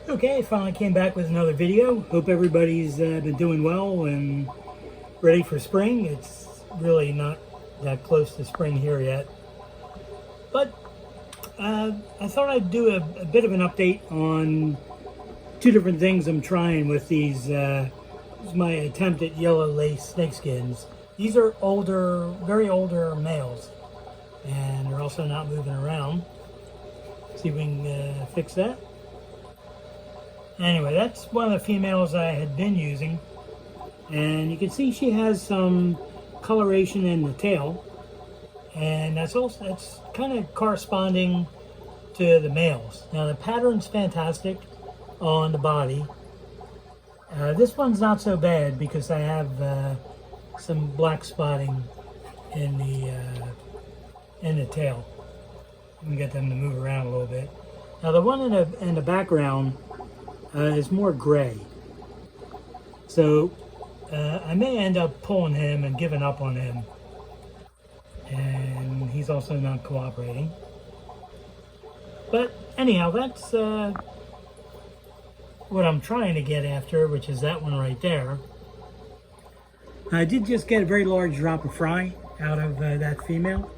Okay, finally came back with another video. Hope everybody's been doing well and ready for spring. It's really not that close to spring here yet. But I thought I'd do a bit of an update on two different things I'm trying with these. This is my attempt at Yellow Lace Snakeskins. These are older, very older males, and they're also not moving around. See if we can fix that. Anyway, that's one of the females I had been using, and you can see she has some coloration in the tail, and that's kind of corresponding to the males. Now the pattern's fantastic on the body. This one's not so bad because I have some black spotting in the tail. You can get them to move around a little bit. Now the one in the background is more gray, so I may end up pulling him and giving up on him, and he's also not cooperating. But anyhow, that's what I'm trying to get after, which is that one right there. I did just get a very large drop of fry out of that female,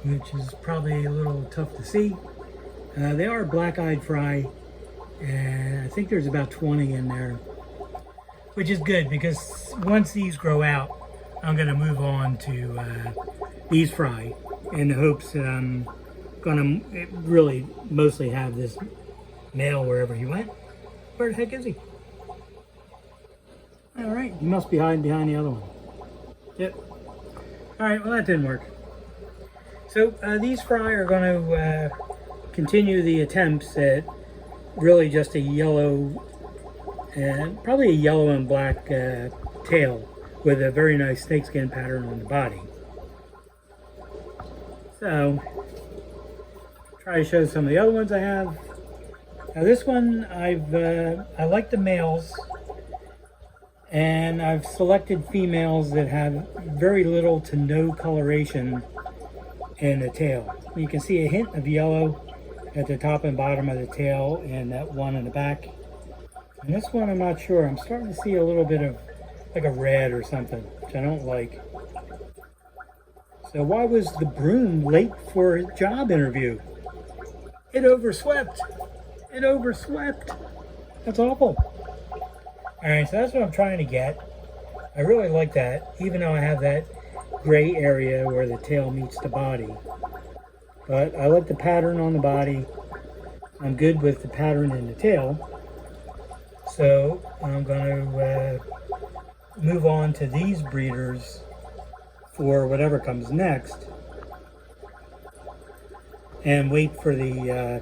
which is probably a little tough to see. They are black-eyed fry, and I think there's about 20 in there, which is good because once these grow out, I'm going to move on to these fry in the hopes that I'm going to really mostly have this male wherever he went. Where the heck is he? All right, he must be hiding behind the other one. Yep. All right, well that didn't work. So these fry are going to continue the attempts at really just a yellow, probably a yellow and black tail with a very nice snakeskin pattern on the body. So, try to show some of the other ones I have. Now this one, I like the males, and I've selected females that have very little to no coloration in the tail. You can see a hint of yellow at the top and bottom of the tail, and that one in the back. And this one, I'm not sure. I'm starting to see a little bit of like a red or something, which I don't like. So why was the broom late for a job interview? It overswept. It overswept. That's awful. All right, so that's what I'm trying to get. I really like that, even though I have that gray area where the tail meets the body. But I like the pattern on the body. I'm good with the pattern in the tail. So I'm going to move on to these breeders for whatever comes next, and wait for the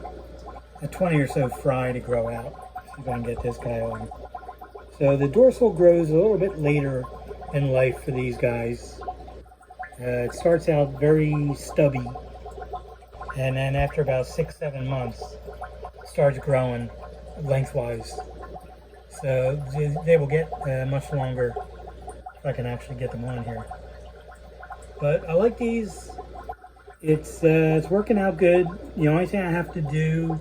20 or so fry to grow out. See if I can get this guy on. So the dorsal grows a little bit later in life for these guys. It starts out very stubby, and then after about 6-7 months starts growing lengthwise. So they will get much longer if I can actually get them on here. But I like these. It's working out good. The only thing I have to do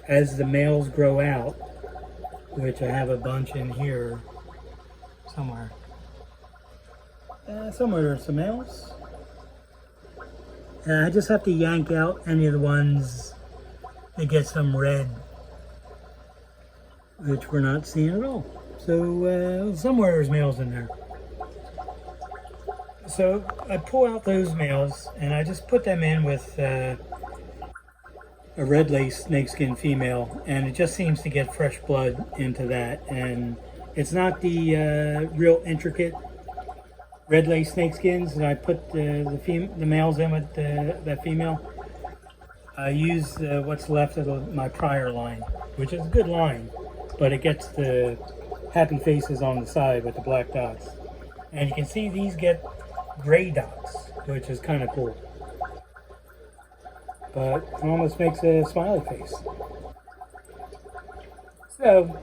as the males grow out, which I have a bunch in here somewhere. Somewhere there's some males. I just have to yank out any of the ones that get some red, which we're not seeing at all. So somewhere there's males in there. So I pull out those males and I just put them in with a red lace snakeskin female, and it just seems to get fresh blood into that. And it's not the real intricate red lace snakeskins that I put the males in with that female. I use what's left of my prior line, which is a good line, but it gets the happy faces on the side with the black dots. And you can see these get gray dots, which is kind of cool. But it almost makes a smiley face. So,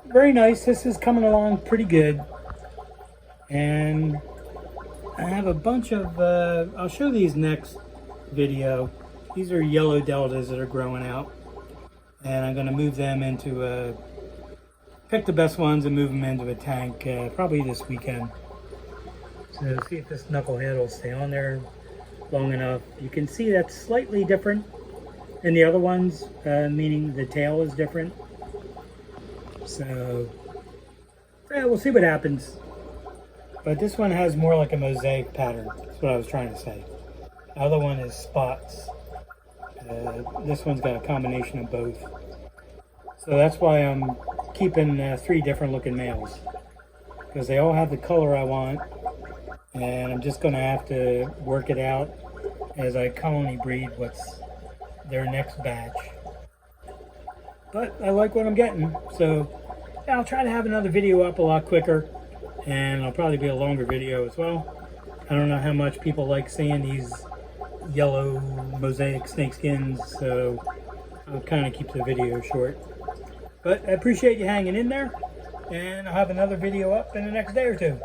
very nice. This is coming along pretty good. And I have a bunch of, I'll show these next video. These are yellow deltas that are growing out. And I'm going to move them into pick the best ones and move them into a tank probably this weekend. So see if this knucklehead will stay on there long enough. You can see that's slightly different than the other ones, meaning the tail is different. So yeah, we'll see what happens. But this one has more like a mosaic pattern. That's what I was trying to say. The other one is spots. This one's got a combination of both. So that's why I'm keeping 3 different looking males, because they all have the color I want, and I'm just going to have to work it out as I colony breed what's their next batch. But I like what I'm getting, so yeah, I'll try to have another video up a lot quicker, and it'll probably be a longer video as well. I don't know how much people like seeing these yellow mosaic snakeskins, so I'll kind of keep the video short. But I appreciate you hanging in there, and I'll have another video up in the next day or two.